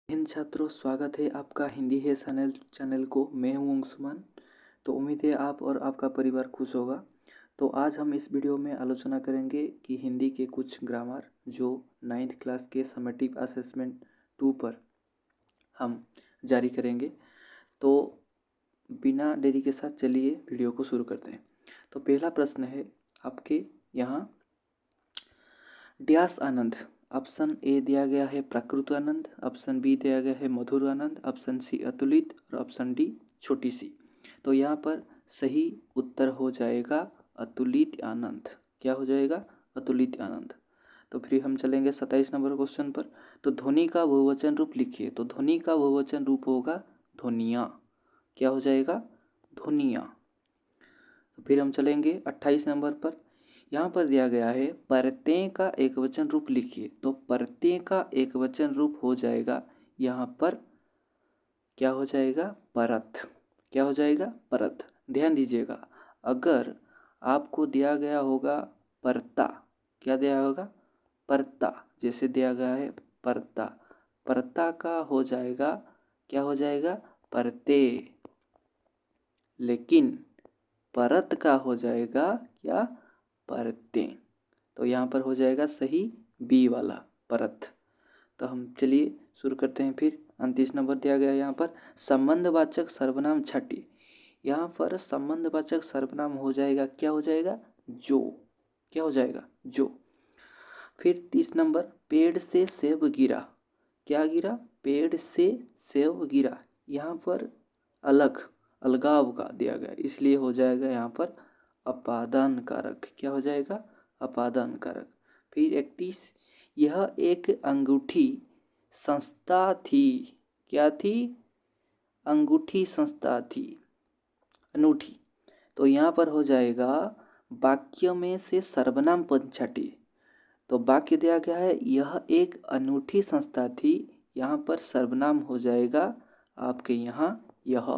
हिंद छात्रों, स्वागत है आपका हिंदी है चैनल को। मैं हूं अंशुमान। तो उम्मीद है आप और आपका परिवार खुश होगा। तो आज हम इस वीडियो में आलोचना करेंगे कि हिंदी के कुछ ग्रामर जो 9th क्लास के समेटिव असेसमेंट 2 पर हम जारी करेंगे। तो बिना देरी के साथ चलिए वीडियो को शुरू करते हैं। तो पहला प्रश्न है आपके यहाँ, डैश आनंद। ऑप्शन ए दिया गया है प्राकृत आनंद, ऑप्शन बी दिया गया है मधुर आनंद, ऑप्शन सी अतुलित और ऑप्शन डी छोटी सी। तो यहाँ पर सही उत्तर हो जाएगा अतुलित आनंद। क्या हो जाएगा? अतुलित आनंद। तो फिर हम चलेंगे 27 नंबर क्वेश्चन पर। तो ध्वनि का बहुवचन रूप लिखिए। तो ध्वनि का बहुवचन रूप होगा ध्वनिया। क्या हो जाएगा? ध्वनिया। तो फिर हम चलेंगे 28 नंबर पर। यहाँ पर दिया गया है प्रत्यय का एकवचन रूप लिखिए। तो प्रत्यय का एकवचन रूप हो जाएगा यहाँ पर, क्या हो जाएगा? परत। क्या हो जाएगा? परत। ध्यान दीजिएगा, अगर आपको दिया गया होगा परता, क्या दिया होगा? परता। जैसे दिया गया है परता, परता का हो जाएगा, क्या हो जाएगा? परते। लेकिन परत का हो जाएगा क्या? परते। तो यहाँ पर हो जाएगा सही बी वाला, परत। तो हम चलिए शुरू करते हैं। फिर 29 नंबर दिया गया है यहाँ पर संबंधवाचक सर्वनाम छठी। यहाँ पर संबंधवाचक सर्वनाम हो जाएगा, क्या हो जाएगा? जो। क्या हो जाएगा? जो। फिर 30 नंबर, पेड़ से सेब गिरा। क्या गिरा? पेड़ से सेब गिरा। यहाँ पर अलग, अलगाव का दिया गया, इसलिए हो जाएगा यहाँ पर अपादान कारक। क्या हो जाएगा? अपादान कारक। फिर 31, यह एक अंगूठी संस्था थी। क्या थी? अंगूठी संस्था थी, अनूठी। तो यहाँ पर हो जाएगा वाक्य में से सर्वनाम पद छठी। तो वाक्य दिया गया है यह एक अनूठी संस्था थी, यहाँ पर सर्वनाम हो जाएगा आपके यहाँ यह।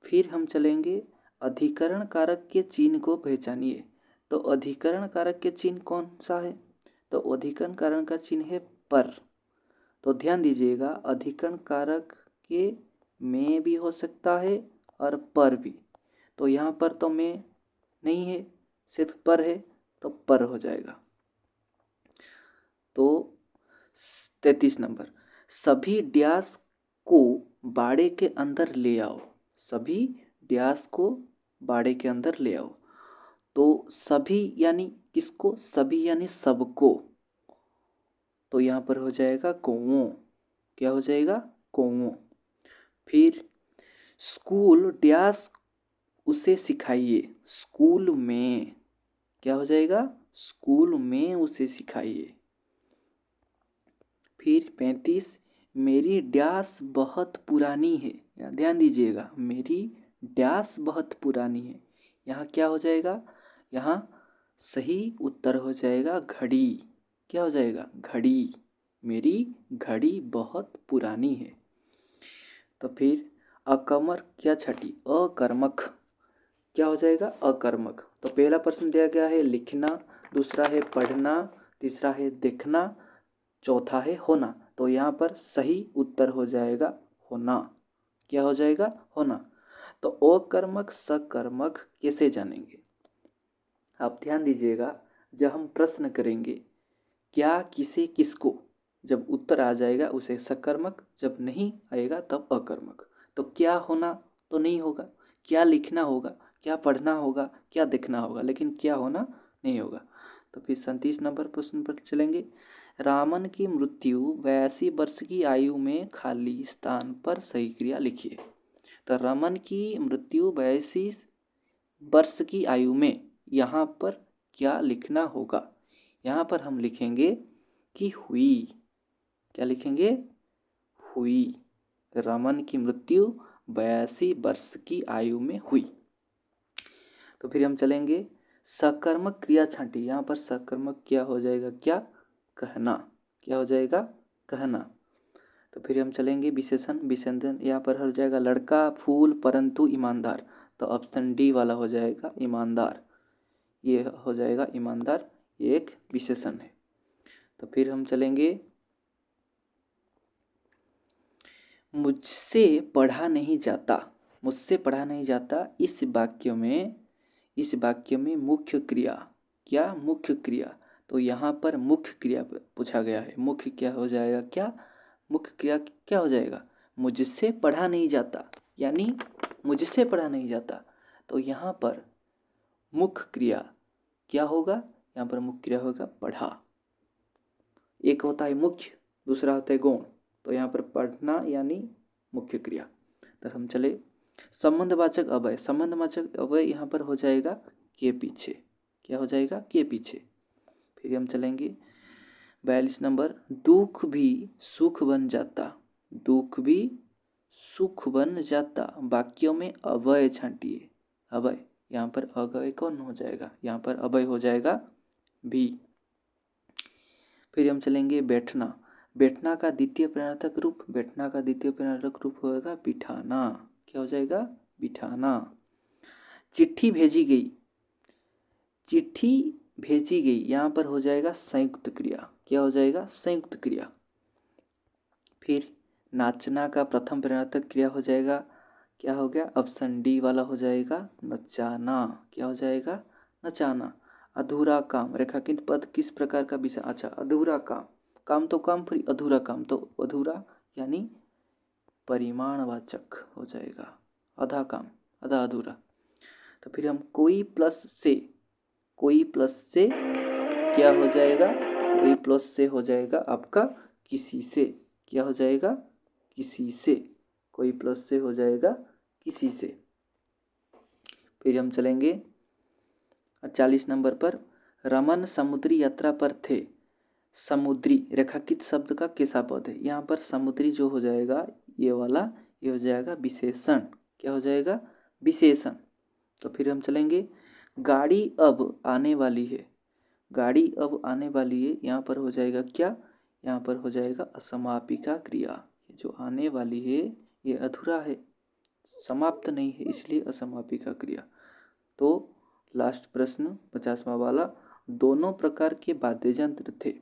फिर हम चलेंगे अधिकरण कारक के चिन्ह को पहचानिए। तो अधिकरण कारक के चिन्ह कौन सा है? तो अधिकरण कारक का चिन्ह है पर। तो ध्यान दीजिएगा, अधिकरण कारक के में भी हो सकता है और पर भी। तो यहाँ पर तो में नहीं है, सिर्फ पर है, तो पर हो जाएगा। तो 33 नंबर, सभी डैश को बाड़े के अंदर ले आओ। सभी डैश को बाड़े के अंदर ले आओ। तो सभी यानी किसको? सभी यानी सबको। तो यहाँ पर हो जाएगा कौओं। क्या हो जाएगा? कौओं। फिर स्कूल डैश उसे सिखाइए। स्कूल में। क्या हो जाएगा? स्कूल में उसे सिखाइए। फिर 35, मेरी डैश बहुत पुरानी है। यहाँ ध्यान दीजिएगा, मेरी डैश बहुत पुरानी है। यहाँ क्या हो जाएगा? यहाँ सही उत्तर हो जाएगा घड़ी। क्या हो जाएगा? घड़ी। मेरी घड़ी बहुत पुरानी है। तो फिर अकर्मक क्या छठी? अकर्मक। क्या हो जाएगा? अकर्मक। तो पहला प्रश्न दिया गया है लिखना, दूसरा है पढ़ना, तीसरा है देखना, चौथा है होना। तो यहाँ पर सही उत्तर हो जाएगा होना। क्या हो जाएगा? होना। तो अकर्मक सकर्मक कैसे जानेंगे? आप ध्यान दीजिएगा, जब हम प्रश्न करेंगे क्या किसे किसको, जब उत्तर आ जाएगा उसे सकर्मक, जब नहीं आएगा तब अकर्मक। तो क्या होना तो नहीं होगा, क्या लिखना होगा, क्या पढ़ना होगा, क्या देखना होगा, लेकिन क्या होना नहीं होगा। तो फिर 37 नंबर प्रश्न पर चलेंगे। रामन की मृत्यु 82 वर्ष की आयु में खाली स्थान पर सही क्रिया लिखिए। तो रामन की मृत्यु 82 वर्ष की आयु में, यहाँ पर क्या लिखना होगा? यहाँ पर हम लिखेंगे कि हुई। क्या लिखेंगे? हुई। रमन की मृत्यु 82 वर्ष की आयु में हुई। तो फिर हम चलेंगे सकर्मक क्रिया छांटी। यहाँ पर सकर्मक क्या हो जाएगा? क्या? कहना। क्या हो जाएगा? कहना। तो फिर हम चलेंगे विशेषण। विशेषण यहाँ पर हो जाएगा लड़का, फूल, परंतु, ईमानदार। तो ऑप्शन डी वाला हो जाएगा ईमानदार। ये हो जाएगा ईमानदार, ये एक विशेषण है। तो फिर हम चलेंगे मुझसे पढ़ा नहीं जाता, मुझसे पढ़ा नहीं जाता, इस वाक्य में मुख्य क्रिया, क्या मुख्य क्रिया, तो यहाँ पर मुख्य क्रिया पूछा गया है। मुख्य क्या हो जाएगा, क्या मुख्य क्रिया क्या हो जाएगा, मुझसे पढ़ा नहीं जाता, यानी मुझसे पढ़ा नहीं जाता। तो यहाँ पर मुख्य क्रिया क्या होगा, यहाँ पर मुख्य क्रिया होगा पढ़ा। एक होता है मुख्य, दूसरा होता है गौण, तो यहाँ पर पढ़ना यानी मुख्य क्रिया। तो हम चले संबंधवाचक अव्यय, संबंधवाचक अव्यय यहाँ पर हो जाएगा के पीछे, क्या हो जाएगा, के पीछे। फिर हम चलेंगे 42 नंबर, दुख भी सुख बन जाता, दुख भी सुख बन जाता, वाक्यों में अव्यय छांटिए। अव्यय यहाँ पर अव्यय कौन हो जाएगा, यहाँ पर अव्यय हो जाएगा भी। फिर हम चलेंगे बैठना, बैठना का द्वितीय प्रेरणार्थक रूप, बैठना का द्वितीय प्रेरणार्थक रूप होगा बिठाना, क्या हो जाएगा, बिठाना। चिट्ठी भेजी गई, चिट्ठी भेजी गई, यहाँ पर हो जाएगा संयुक्त क्रिया, क्या हो जाएगा, संयुक्त क्रिया। फिर नाचना का प्रथम प्रेरणार्थक क्रिया हो जाएगा, क्या हो गया, ऑप्शन डी वाला हो जाएगा नचाना, क्या हो जाएगा, नचाना। अधूरा काम, रेखांकित पद किस प्रकार का विषय, अच्छा अधूरा काम, काम तो काम, फिर अधूरा काम, तो अधूरा यानी परिमाणवाचक हो जाएगा, आधा काम, आधा अधूरा। तो फिर हम कोई प्लस से, कोई प्लस से क्या हो जाएगा, कोई प्लस से हो जाएगा आपका किसी से, क्या हो जाएगा, किसी से, कोई प्लस से हो जाएगा किसी से। फिर हम चलेंगे 40 नंबर पर, रमन समुद्री यात्रा पर थे, समुद्री रेखांकित शब्द का कैसा पद है, यहाँ पर समुद्री जो हो जाएगा ये वाला, ये हो जाएगा विशेषण, क्या हो जाएगा, विशेषण। तो फिर हम चलेंगे गाड़ी अब आने वाली है, गाड़ी अब आने वाली है, यहाँ पर हो जाएगा क्या, यहाँ पर हो जाएगा असमापिका क्रिया, जो आने वाली है ये अधूरा है, समाप्त नहीं है, इसलिए असमापिका क्रिया। तो लास्ट प्रश्न 50वां वाला, दोनों प्रकार के वाद्य यंत्र थे,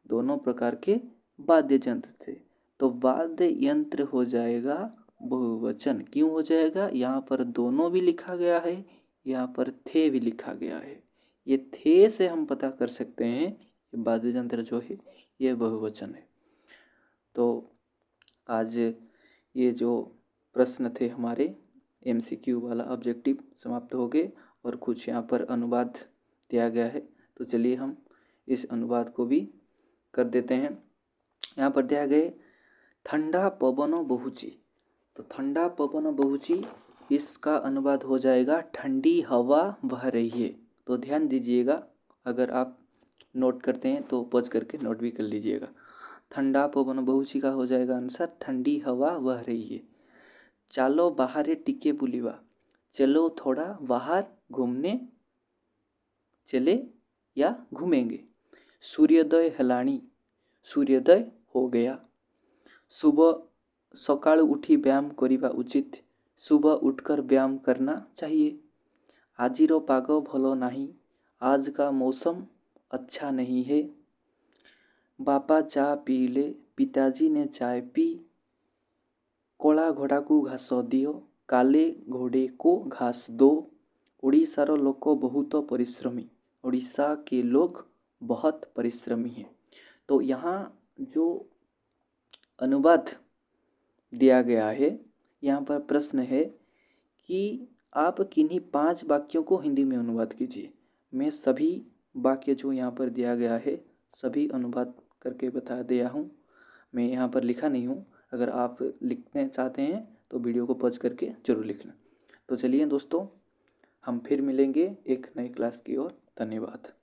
दोनों प्रकार के वाद्य यंत्र थे, तो वाद्य यंत्र हो जाएगा बहुवचन, क्यों हो जाएगा, यहाँ पर दोनों भी लिखा गया है, यहाँ पर थे भी लिखा गया है, ये थे से हम पता कर सकते हैं ये वाद्य यंत्र जो है ये बहुवचन है। तो आज ये जो प्रश्न थे हमारे MCQ वाला ऑब्जेक्टिव समाप्त हो गए, और कुछ यहाँ पर अनुवाद दिया गया है, तो चलिए हम इस अनुवाद को भी कर देते हैं। यहाँ पर दिया गया ठंडा पवन बहुची, तो ठंडा पवन बहुची इसका अनुवाद हो जाएगा ठंडी हवा बह रही है। तो ध्यान दीजिएगा, अगर आप नोट करते हैं तो पॉज करके नोट भी कर लीजिएगा। ठंडा पवन बहुची का हो जाएगा आंसर ठंडी हवा बह रही है। चालो बाहरे टिके बुलिवा, चलो थोड़ा बाहर घूमने चले या घूमेंगे। सूर्योदय हेलाणी, सूर्योदय हो गया। सुबह सकाळु उठी व्यायाम करिबा उचित, सुबह उठकर व्यायाम करना चाहिए। आजिरो पाग भलो नहीं, आज का मौसम अच्छा नहीं है। बापा चा पीले, पिताजी ने चाय पी। कला घोड़ा को घास दियो, काले घोड़े को घास दो। उड़ीसार लोक बहुत परिश्रमी, उड़ीसा के लोग बहुत परिश्रमी हैं। तो यहाँ जो अनुवाद दिया गया है, यहाँ पर प्रश्न है कि आप किन्हीं 5 वाक्यों को हिंदी में अनुवाद कीजिए। मैं सभी वाक्य जो यहाँ पर दिया गया है सभी अनुवाद करके बता दिया हूँ, मैं यहाँ पर लिखा नहीं हूँ। अगर आप लिखने चाहते हैं तो वीडियो को पॉज करके जरूर लिख लें। तो चलिए दोस्तों, हम फिर मिलेंगे एक नई क्लास की ओर। धन्यवाद।